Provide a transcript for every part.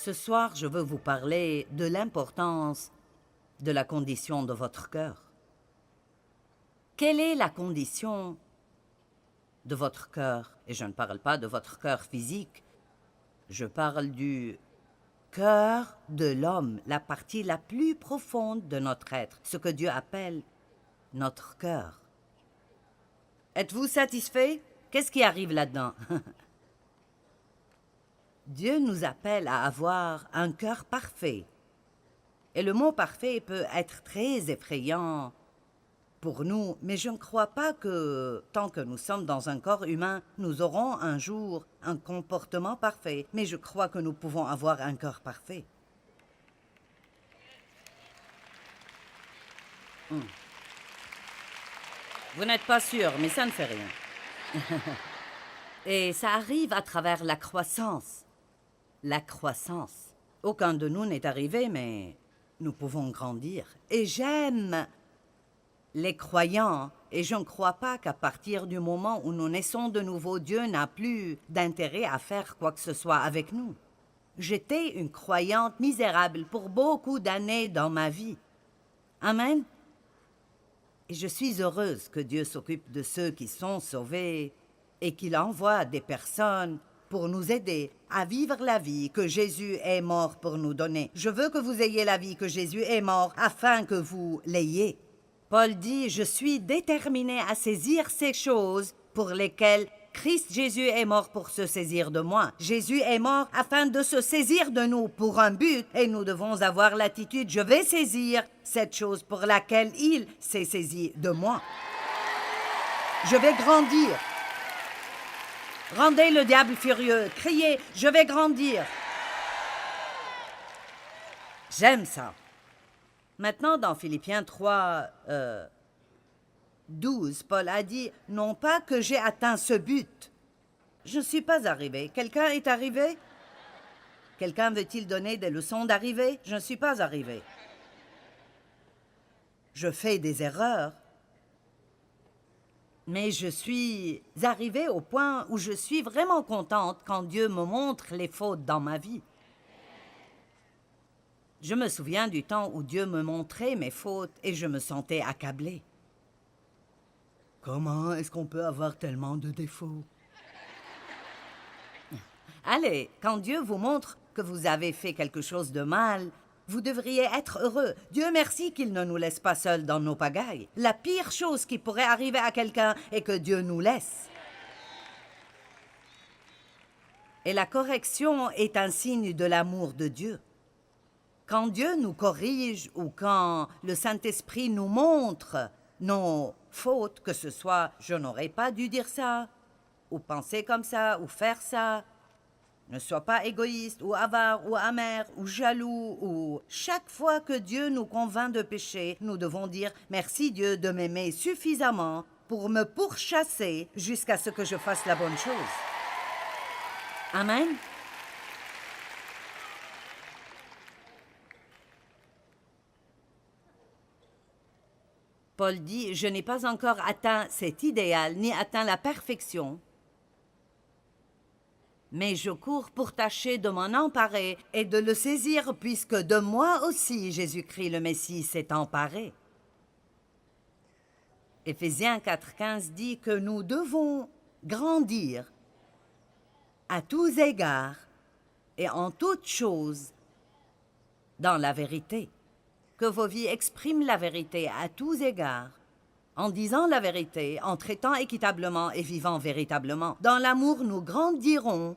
Ce soir, je veux vous parler de l'importance de la condition de votre cœur. Quelle est la condition de votre cœur? Et je ne parle pas de votre cœur physique, je parle du cœur de l'homme, la partie la plus profonde de notre être, ce que Dieu appelle notre cœur. Êtes-vous satisfait? Qu'est-ce qui arrive là-dedans? Dieu nous appelle à avoir un cœur parfait. Et le mot parfait peut être très effrayant pour nous, mais je ne crois pas que, tant que nous sommes dans un corps humain, nous aurons un jour un comportement parfait. Mais je crois que nous pouvons avoir un cœur parfait. Vous n'êtes pas sûr, mais ça ne fait rien. Et ça arrive à travers la croissance. La croissance. Aucun de nous n'est arrivé, mais nous pouvons grandir. Et j'aime les croyants, et je ne crois pas qu'à partir du moment où nous naissons de nouveau, Dieu n'a plus d'intérêt à faire quoi que ce soit avec nous. J'étais une croyante misérable pour beaucoup d'années dans ma vie. Amen. Et je suis heureuse que Dieu s'occupe de ceux qui sont sauvés et qu'il envoie des personnes pour nous aider à vivre la vie que Jésus est mort pour nous donner. Je veux que vous ayez la vie que Jésus est mort afin que vous l'ayez. Paul dit, je suis déterminé à saisir ces choses pour lesquelles Christ Jésus est mort pour se saisir de moi. Jésus est mort afin de se saisir de nous pour un but et nous devons avoir l'attitude, je vais saisir cette chose pour laquelle il s'est saisi de moi. Je vais grandir. Rendez le diable furieux, criez, je vais grandir. J'aime ça. Maintenant, dans Philippiens 3, 12, Paul a dit, non pas que j'ai atteint ce but. Je ne suis pas arrivé. Quelqu'un est arrivé? Quelqu'un veut-il donner des leçons d'arrivée? Je ne suis pas arrivé. Je fais des erreurs. Mais je suis arrivée au point où je suis vraiment contente quand Dieu me montre les fautes dans ma vie. Je me souviens du temps où Dieu me montrait mes fautes et je me sentais accablée. Comment est-ce qu'on peut avoir tellement de défauts? Allez, quand Dieu vous montre que vous avez fait quelque chose de mal, vous devriez être heureux. Dieu merci qu'il ne nous laisse pas seuls dans nos pagailles. La pire chose qui pourrait arriver à quelqu'un est que Dieu nous laisse. Et la correction est un signe de l'amour de Dieu. Quand Dieu nous corrige ou quand le Saint-Esprit nous montre nos fautes, que ce soit « je n'aurais pas dû dire ça » ou « penser comme ça » ou « faire ça », ne sois pas égoïste ou avare ou amer ou jaloux ou... Chaque fois que Dieu nous convainc de pécher, nous devons dire « Merci Dieu de m'aimer suffisamment pour me pourchasser jusqu'à ce que je fasse la bonne chose. » Amen. Paul dit « Je n'ai pas encore atteint cet idéal ni atteint la perfection. » Mais je cours pour tâcher de m'en emparer et de le saisir, puisque de moi aussi Jésus-Christ le Messie s'est emparé. Éphésiens 4,15 dit que nous devons grandir à tous égards et en toutes choses dans la vérité. Que vos vies expriment la vérité à tous égards, en disant la vérité, en traitant équitablement et vivant véritablement. Dans l'amour, nous grandirons.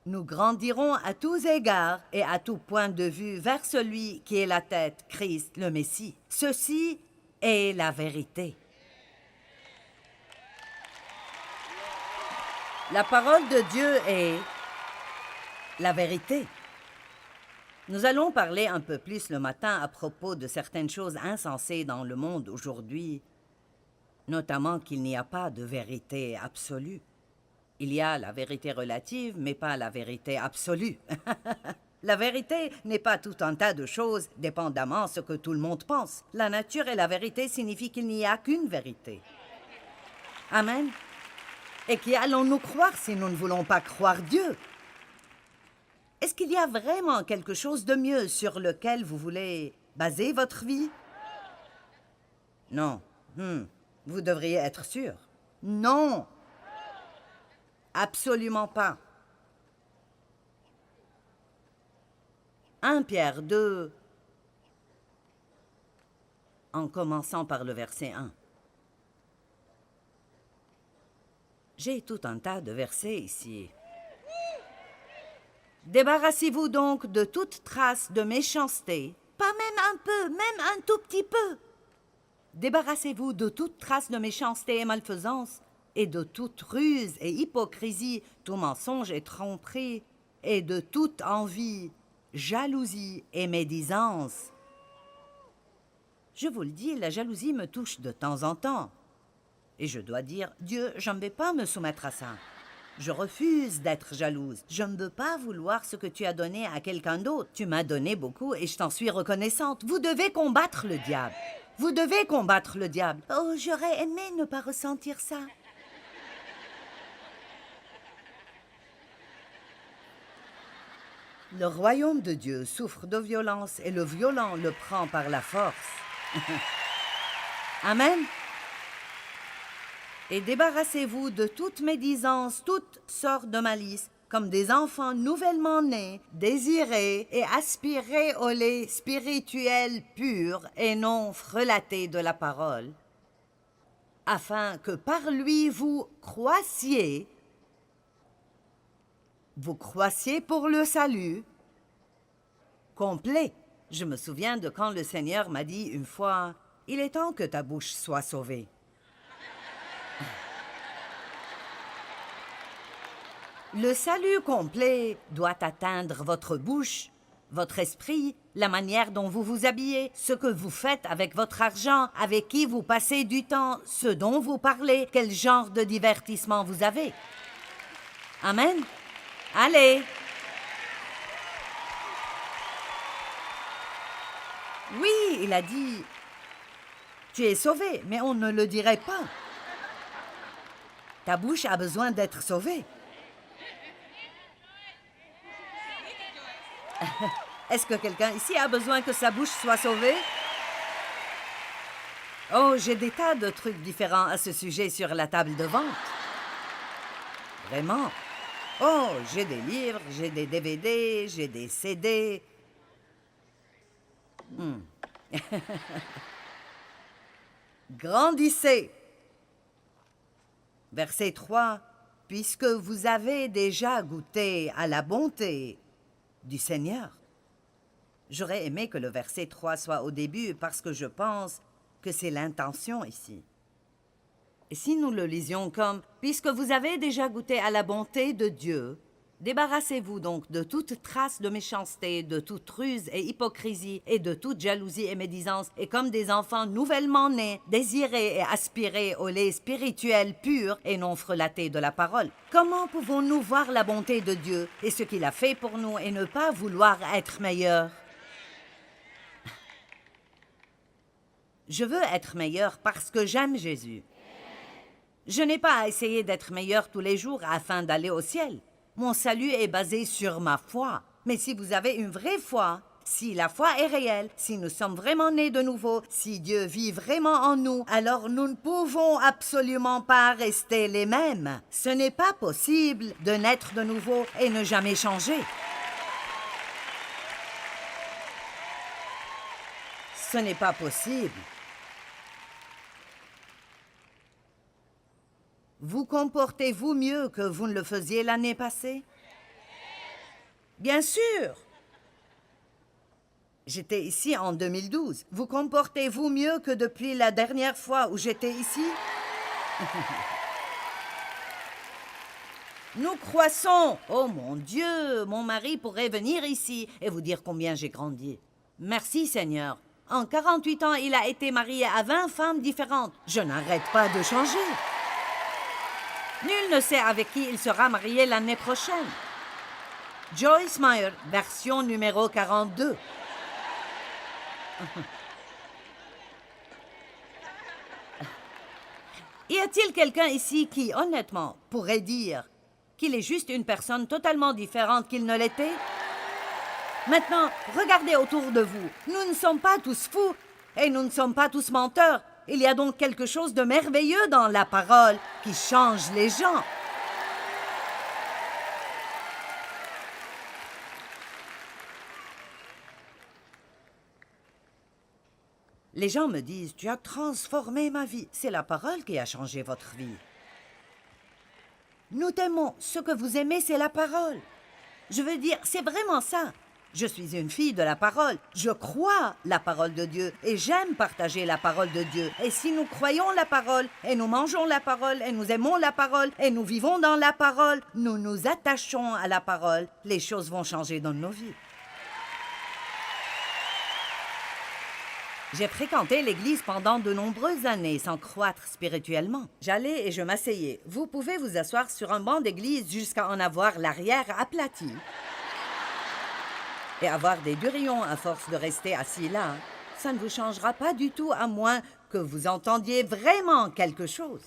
Nous grandirons à tous égards et à tout point de vue vers celui qui est la tête, Christ, le Messie. Ceci est la vérité. La parole de Dieu est la vérité. Nous allons parler un peu plus le matin à propos de certaines choses insensées dans le monde aujourd'hui, notamment qu'il n'y a pas de vérité absolue. Il y a la vérité relative, mais pas la vérité absolue. La vérité n'est pas tout un tas de choses, dépendamment de ce que tout le monde pense. La nature et la vérité signifient qu'il n'y a qu'une vérité. Amen. Et qui allons-nous croire si nous ne voulons pas croire Dieu? Est-ce qu'il y a vraiment quelque chose de mieux sur lequel vous voulez baser votre vie? Non. Vous devriez être sûr. Non. Absolument pas. 1 Pierre 2, en commençant par le verset 1. J'ai tout un tas de versets ici. Débarrassez-vous donc de toute trace de méchanceté. Pas même un peu, même un tout petit peu. Débarrassez-vous de toute trace de méchanceté et malfaisance, et de toute ruse et hypocrisie, tout mensonge et tromperie, et de toute envie, jalousie et médisance. Je vous le dis, la jalousie me touche de temps en temps. Et je dois dire, Dieu, je ne vais pas me soumettre à ça. Je refuse d'être jalouse. Je ne veux pas vouloir ce que tu as donné à quelqu'un d'autre. Tu m'as donné beaucoup et je t'en suis reconnaissante. Vous devez combattre le diable. Vous devez combattre le diable. Oh, j'aurais aimé ne pas ressentir ça. Le royaume de Dieu souffre de violence et le violent le prend par la force. Amen. Et débarrassez-vous de toute médisance, toute sorte de malice, comme des enfants nouvellement nés, désirez et aspirez au lait spirituel pur et non frelaté de la parole, afin que par lui vous croissiez pour le salut complet. Je me souviens de quand le Seigneur m'a dit une fois, « Il est temps que ta bouche soit sauvée. » Le salut complet doit atteindre votre bouche, votre esprit, la manière dont vous vous habillez, ce que vous faites avec votre argent, avec qui vous passez du temps, ce dont vous parlez, quel genre de divertissement vous avez. Amen. Allez. Oui, il a dit, tu es sauvé, mais on ne le dirait pas. Ta bouche a besoin d'être sauvée. Est-ce que quelqu'un ici a besoin que sa bouche soit sauvée? Oh, j'ai des tas de trucs différents à ce sujet sur la table de vente. Vraiment. Oh, j'ai des livres, j'ai des DVD, j'ai des CD. Grandissez. Verset 3. Puisque vous avez déjà goûté à la bonté du Seigneur. J'aurais aimé que le verset 3 soit au début parce que je pense que c'est l'intention ici. Et si nous le lisions comme « Puisque vous avez déjà goûté à la bonté de Dieu, débarrassez-vous donc de toute trace de méchanceté, de toute ruse et hypocrisie, et de toute jalousie et médisance, et comme des enfants nouvellement nés, désirez et aspirez au lait spirituel pur et non frelaté de la parole. » Comment pouvons-nous voir la bonté de Dieu et ce qu'il a fait pour nous et ne pas vouloir être meilleurs? Je veux être meilleur parce que j'aime Jésus. Je n'ai pas à essayer d'être meilleur tous les jours afin d'aller au ciel. Mon salut est basé sur ma foi. Mais si vous avez une vraie foi, si la foi est réelle, si nous sommes vraiment nés de nouveau, si Dieu vit vraiment en nous, alors nous ne pouvons absolument pas rester les mêmes. Ce n'est pas possible de naître de nouveau et ne jamais changer. Ce n'est pas possible. Vous comportez-vous mieux que vous ne le faisiez l'année passée? Bien sûr. J'étais ici en 2012. Vous comportez-vous mieux que depuis la dernière fois où j'étais ici? Nous croissons. Oh mon Dieu, mon mari pourrait venir ici et vous dire combien j'ai grandi. Merci Seigneur. En 48 ans, il a été marié à 20 femmes différentes. Je n'arrête pas de changer. Nul ne sait avec qui il sera marié l'année prochaine. Joyce Meyer, version numéro 42. Y a-t-il quelqu'un ici qui, honnêtement, pourrait dire qu'il est juste une personne totalement différente qu'il ne l'était? Maintenant, regardez autour de vous. Nous ne sommes pas tous fous et nous ne sommes pas tous menteurs. Il y a donc quelque chose de merveilleux dans la parole qui change les gens. Les gens me disent, tu as transformé ma vie. C'est la parole qui a changé votre vie. Nous t'aimons. Ce que vous aimez, c'est la parole. Je veux dire, c'est vraiment ça. Je suis une fille de la parole. Je crois la parole de Dieu et j'aime partager la parole de Dieu. Et si nous croyons la parole et nous mangeons la parole et nous aimons la parole et nous vivons dans la parole, nous nous attachons à la parole, les choses vont changer dans nos vies. J'ai fréquenté l'église pendant de nombreuses années sans croître spirituellement. J'allais et je m'asseyais. Vous pouvez vous asseoir sur un banc d'église jusqu'à en avoir l'arrière aplati et avoir des durillons à force de rester assis là. Ça ne vous changera pas du tout à moins que vous entendiez vraiment quelque chose.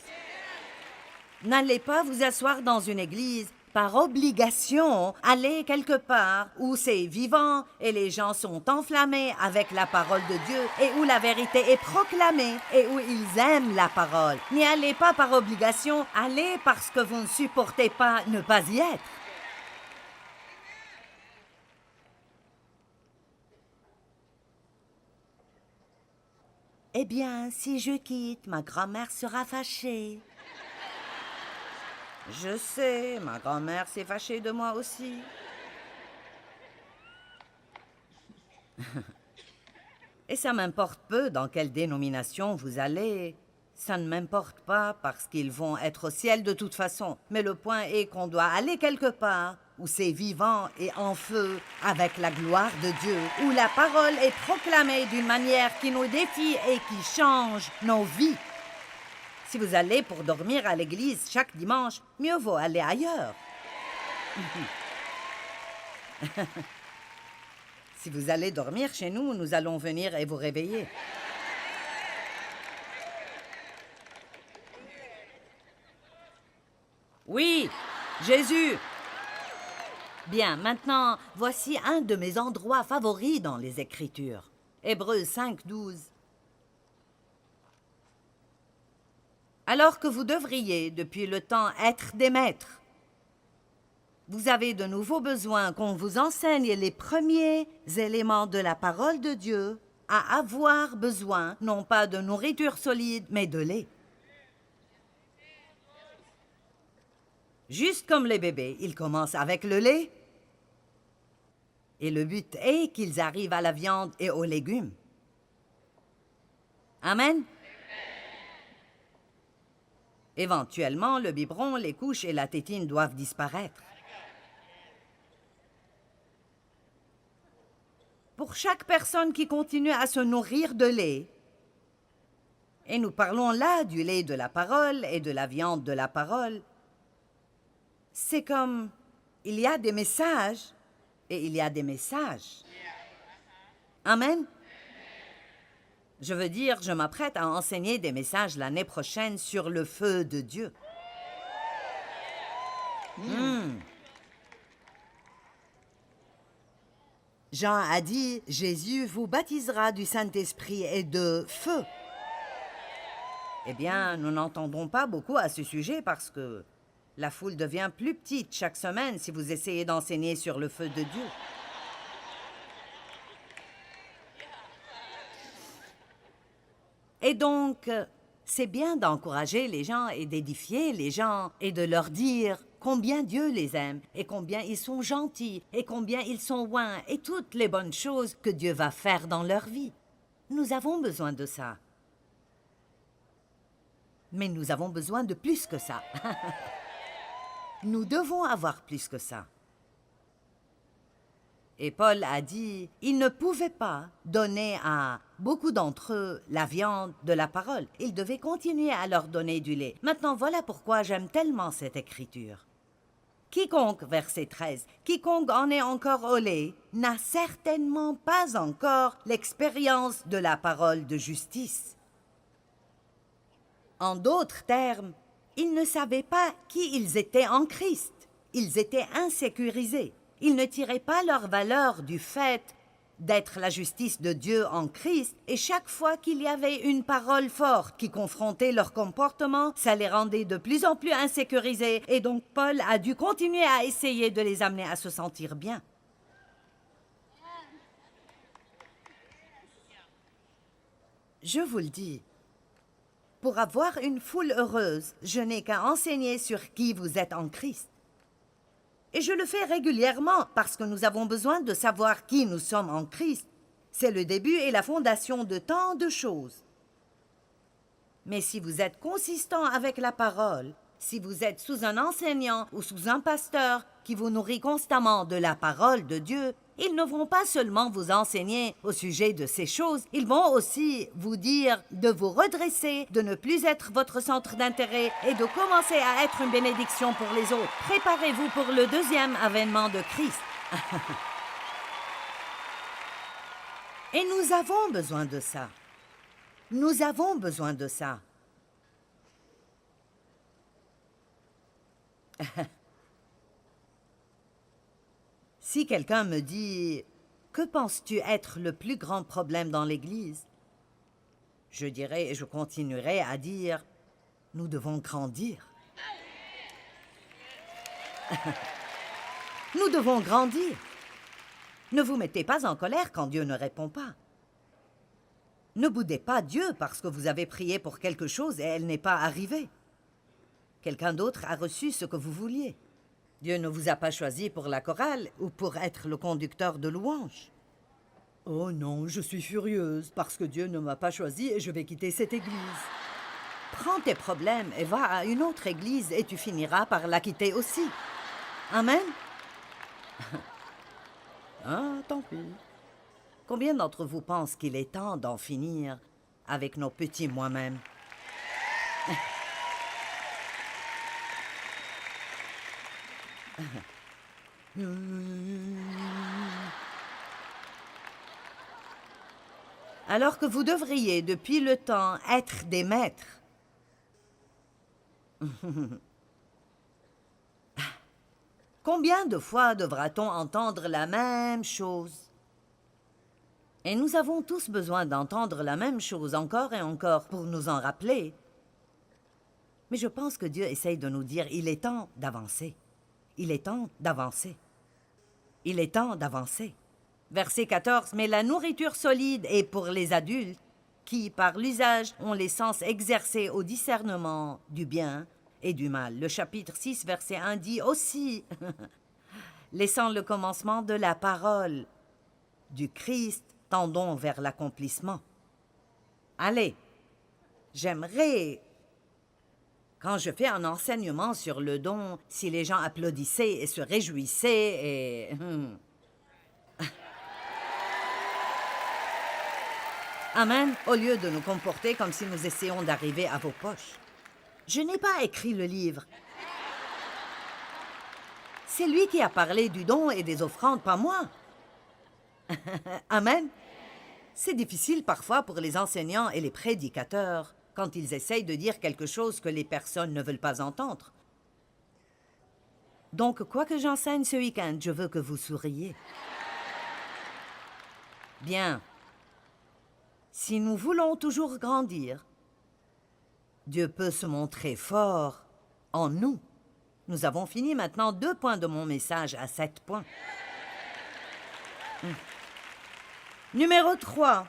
N'allez pas vous asseoir dans une église par obligation, allez quelque part où c'est vivant et les gens sont enflammés avec la parole de Dieu et où la vérité est proclamée et où ils aiment la parole. N'y allez pas par obligation, allez parce que vous ne supportez pas ne pas y être. Eh bien, si je quitte, ma grand-mère sera fâchée. Je sais, ma grand-mère s'est fâchée de moi aussi. Et ça m'importe peu dans quelle dénomination vous allez. Ça ne m'importe pas parce qu'ils vont être au ciel de toute façon. Mais le point est qu'on doit aller quelque part où c'est vivant et en feu avec la gloire de Dieu, où la parole est proclamée d'une manière qui nous défie et qui change nos vies. Si vous allez pour dormir à l'église chaque dimanche, mieux vaut aller ailleurs. Si vous allez dormir chez nous, nous allons venir et vous réveiller. Oui, Jésus. Bien, maintenant, voici un de mes endroits favoris dans les Écritures. Hébreux 5, 12. Alors que vous devriez, depuis le temps, être des maîtres, vous avez de nouveaux besoins qu'on vous enseigne les premiers éléments de la parole de Dieu, à avoir besoin, non pas de nourriture solide, mais de lait. Juste comme les bébés, ils commencent avec le lait. Et le but est qu'ils arrivent à la viande et aux légumes. Amen. Éventuellement, le biberon, les couches et la tétine doivent disparaître. Pour chaque personne qui continue à se nourrir de lait, et nous parlons là du lait de la parole et de la viande de la parole, c'est comme il y a des messages et il y a des messages. Amen. Je veux dire, je m'apprête à enseigner des messages l'année prochaine sur le feu de Dieu. Jean a dit, Jésus vous baptisera du Saint-Esprit et de feu. Eh bien, nous n'entendons pas beaucoup à ce sujet parce que la foule devient plus petite chaque semaine si vous essayez d'enseigner sur le feu de Dieu. Et donc, c'est bien d'encourager les gens et d'édifier les gens et de leur dire combien Dieu les aime et combien ils sont gentils et combien ils sont loin et toutes les bonnes choses que Dieu va faire dans leur vie. Nous avons besoin de ça. Mais nous avons besoin de plus que ça. Nous devons avoir plus que ça. Et Paul a dit, il ne pouvait pas donner à beaucoup d'entre eux la viande de la parole. Il devait continuer à leur donner du lait. Maintenant, voilà pourquoi j'aime tellement cette écriture. Quiconque, verset 13, quiconque en est encore au lait, n'a certainement pas encore l'expérience de la parole de justice. En d'autres termes, ils ne savaient pas qui ils étaient en Christ. Ils étaient insécurisés. Ils ne tiraient pas leur valeur du fait d'être la justice de Dieu en Christ, et chaque fois qu'il y avait une parole forte qui confrontait leur comportement, ça les rendait de plus en plus insécurisés, et donc Paul a dû continuer à essayer de les amener à se sentir bien. Je vous le dis, pour avoir une foule heureuse, je n'ai qu'à enseigner sur qui vous êtes en Christ. Et je le fais régulièrement parce que nous avons besoin de savoir qui nous sommes en Christ. C'est le début et la fondation de tant de choses. Mais si vous êtes consistant avec la parole, si vous êtes sous un enseignant ou sous un pasteur qui vous nourrit constamment de la parole de Dieu, ils ne vont pas seulement vous enseigner au sujet de ces choses, ils vont aussi vous dire de vous redresser, de ne plus être votre centre d'intérêt et de commencer à être une bénédiction pour les autres. Préparez-vous pour le deuxième avènement de Christ. Et nous avons besoin de ça. Nous avons besoin de ça. Si quelqu'un me dit « Que penses-tu être le plus grand problème dans l'Église ?» Je dirais et je continuerai à dire « Nous devons grandir. » Nous devons grandir. Ne vous mettez pas en colère quand Dieu ne répond pas. Ne boudez pas Dieu parce que vous avez prié pour quelque chose et elle n'est pas arrivée. Quelqu'un d'autre a reçu ce que vous vouliez. Dieu ne vous a pas choisi pour la chorale ou pour être le conducteur de louanges. Oh non, je suis furieuse parce que Dieu ne m'a pas choisi et je vais quitter cette église. Prends tes problèmes et va à une autre église et tu finiras par la quitter aussi. Amen? Ah, tant pis. Combien d'entre vous pensent qu'il est temps d'en finir avec nos petits moi-même? Alors que vous devriez, depuis le temps, être des maîtres. Combien de fois devra-t-on entendre la même chose? Et nous avons tous besoin d'entendre la même chose encore et encore pour nous en rappeler. Mais je pense que Dieu essaye de nous dire, il est temps d'avancer. Il est temps d'avancer. Il est temps d'avancer. Verset 14, « Mais la nourriture solide est pour les adultes qui, par l'usage, ont les sens exercés au discernement du bien et du mal. » Le chapitre 6, verset 1 dit aussi, « Laissant le commencement de la parole du Christ, tendons vers l'accomplissement. » Allez, j'aimerais... Quand je fais un enseignement sur le don, si les gens applaudissaient et se réjouissaient et... Amen, au lieu de nous comporter comme si nous essayons d'arriver à vos poches. Je n'ai pas écrit le livre. C'est lui qui a parlé du don et des offrandes, pas moi. Amen. C'est difficile parfois pour les enseignants et les prédicateurs quand ils essayent de dire quelque chose que les personnes ne veulent pas entendre. Donc, quoi que j'enseigne ce week-end, je veux que vous souriez. Bien. Si nous voulons toujours grandir, Dieu peut se montrer fort en nous. Nous avons fini maintenant 2 points de mon message à 7 points. Numéro 3.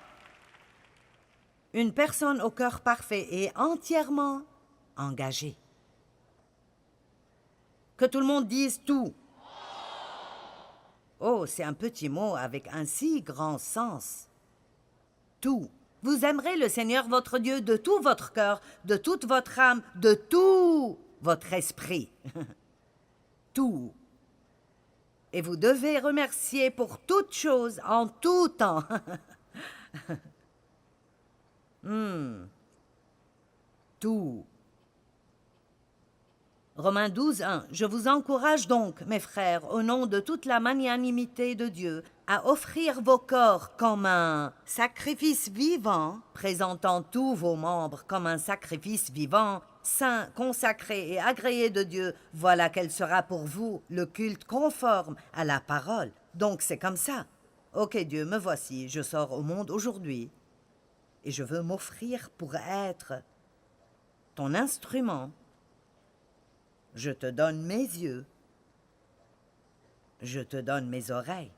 Une personne au cœur parfait et entièrement engagée. Que tout le monde dise tout. Oh, c'est un petit mot avec un si grand sens. Tout. Vous aimerez le Seigneur votre Dieu de tout votre cœur, de toute votre âme, de tout votre esprit. Tout. Et vous devez remercier pour toute chose en tout temps. Tout. Romains 12, 1. Je vous encourage donc, mes frères, au nom de toute la magnanimité de Dieu, à offrir vos corps comme un sacrifice vivant, présentant tous vos membres comme un sacrifice vivant, saint, consacré et agréé de Dieu, voilà quel sera pour vous le culte conforme à la parole. Donc c'est comme ça. Ok Dieu, me voici, je sors au monde aujourd'hui et je veux m'offrir pour être ton instrument. Je te donne mes yeux. Je te donne mes oreilles.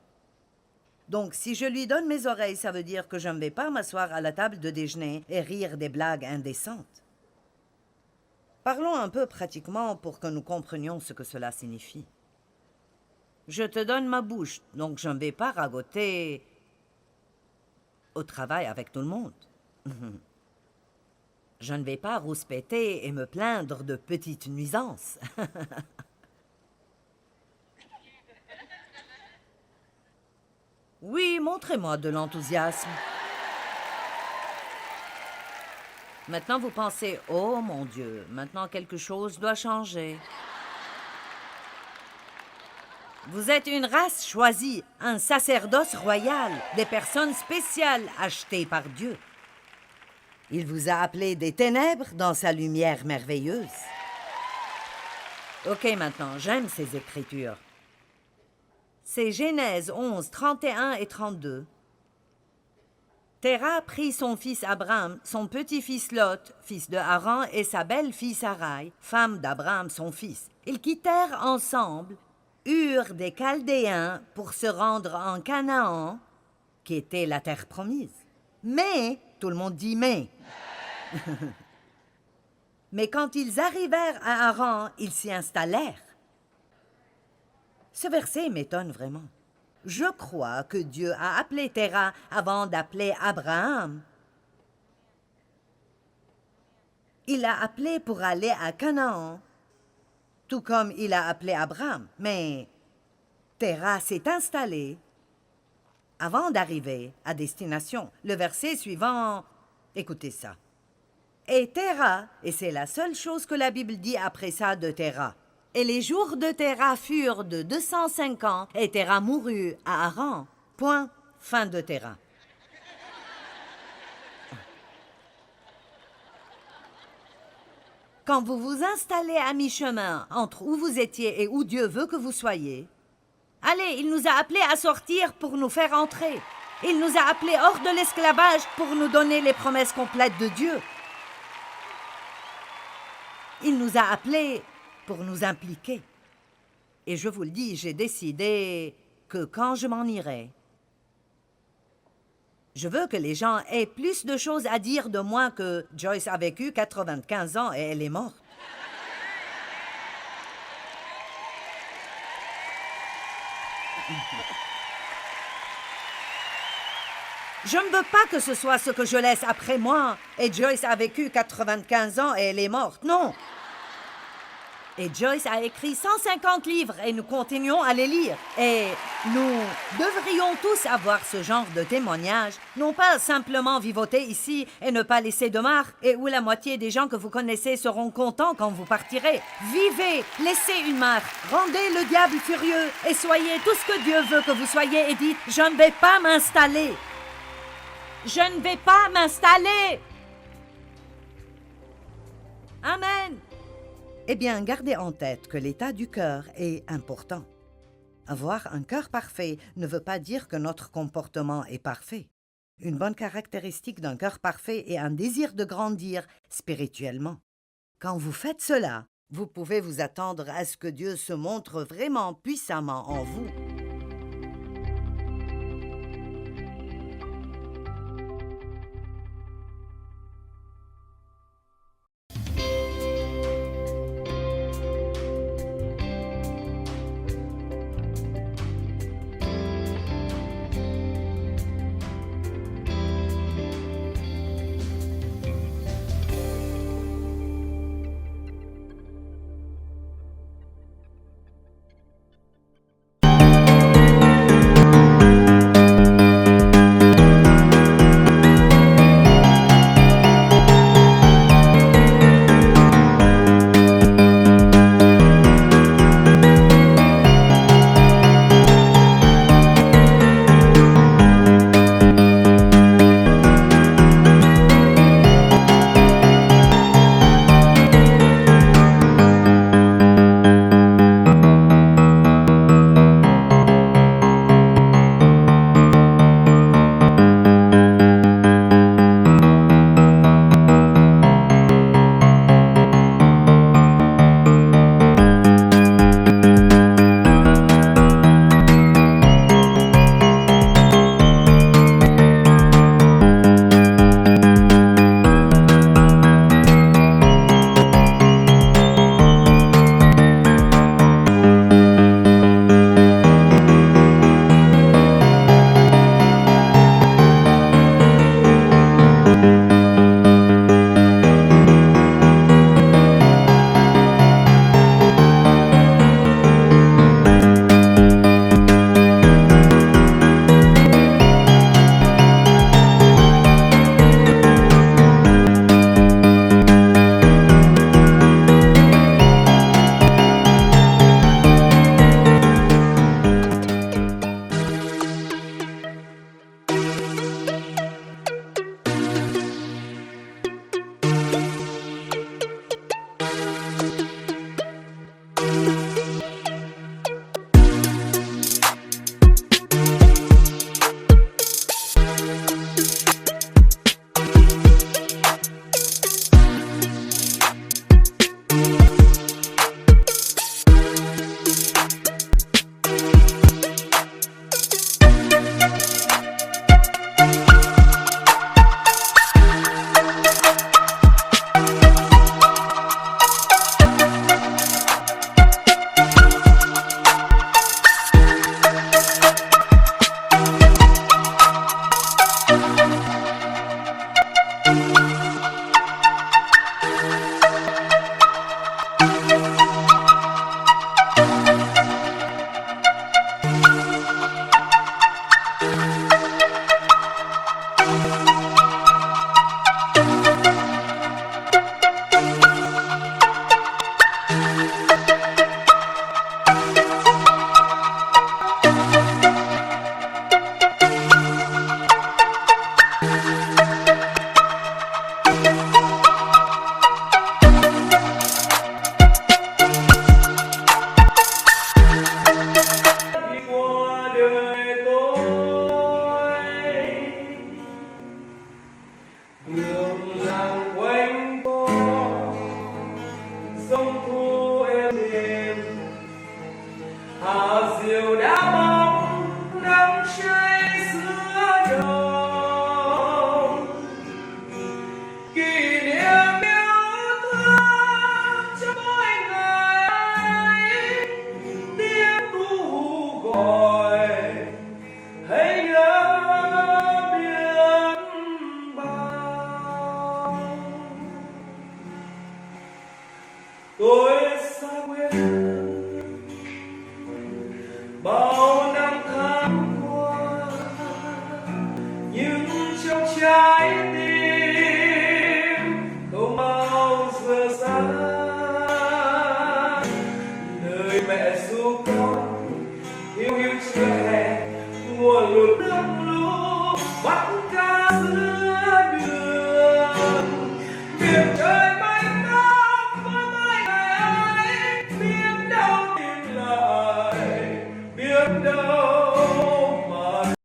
Donc, si je lui donne mes oreilles, ça veut dire que je ne vais pas m'asseoir à la table de déjeuner et rire des blagues indécentes. Parlons un peu pratiquement pour que nous comprenions ce que cela signifie. Je te donne ma bouche, donc je ne vais pas ragoter au travail avec tout le monde. Je ne vais pas rouspéter et me plaindre de petites nuisances. Oui, montrez-moi de l'enthousiasme. Maintenant, vous pensez, oh mon Dieu, maintenant quelque chose doit changer. Vous êtes une race choisie, un sacerdoce royal, des personnes spéciales achetées par Dieu. Il vous a appelé des ténèbres dans sa lumière merveilleuse. Ok, maintenant, j'aime ces écritures. C'est Genèse 11, 31 et 32. Téra prit son fils Abraham, son petit-fils Lot, fils de Haran, et sa belle-fille Sarai, femme d'Abraham son fils. Ils quittèrent ensemble Ur des Chaldéens pour se rendre en Canaan, qui était la terre promise. Mais, tout le monde dit mais. Mais quand ils arrivèrent à Haran, ils s'y installèrent. Ce verset m'étonne vraiment. Je crois que Dieu a appelé Téra avant d'appeler Abraham. Il l'a appelé pour aller à Canaan, tout comme il a appelé Abraham. Mais Téra s'est installé avant d'arriver à destination. Le verset suivant, écoutez ça. Et Téra, et c'est la seule chose que la Bible dit après ça de Téra. Et les jours de Téra furent de 205 ans, et Téra mourut à Haran. Point. Fin de Téra. Quand vous vous installez à mi-chemin entre où vous étiez et où Dieu veut que vous soyez, allez, il nous a appelés à sortir pour nous faire entrer. Il nous a appelés hors de l'esclavage pour nous donner les promesses complètes de Dieu. Il nous a appelés pour nous impliquer. Et je vous le dis, j'ai décidé que quand je m'en irai, je veux que les gens aient plus de choses à dire de moi que Joyce a vécu 95 ans et elle est morte. Je ne veux pas que ce soit ce que je laisse après moi. Et Joyce a vécu 95 ans et elle est morte. Non. Et Joyce a écrit 150 livres et nous continuons à les lire. Et nous devrions tous avoir ce genre de témoignage, non pas simplement vivoter ici et ne pas laisser de marque, et où la moitié des gens que vous connaissez seront contents quand vous partirez. Vivez, laissez une marque, rendez le diable furieux et soyez tout ce que Dieu veut que vous soyez et dites « Je ne vais pas m'installer. Je ne vais pas m'installer. » Amen. Eh bien, gardez en tête que l'état du cœur est important. Avoir un cœur parfait ne veut pas dire que notre comportement est parfait. Une bonne caractéristique d'un cœur parfait est un désir de grandir spirituellement. Quand vous faites cela, vous pouvez vous attendre à ce que Dieu se montre vraiment puissamment en vous. tôi xa quê bao năm tháng qua, nhưng trong trái tim không bao giờ xa. Nơi mẹ ru con hiu hiu chưa hè, mùa lụt nước lũ bắt cá giữa đường. Biển trời mênh mông với mây ngày ấy, biết đâu tìm lại, biết đâu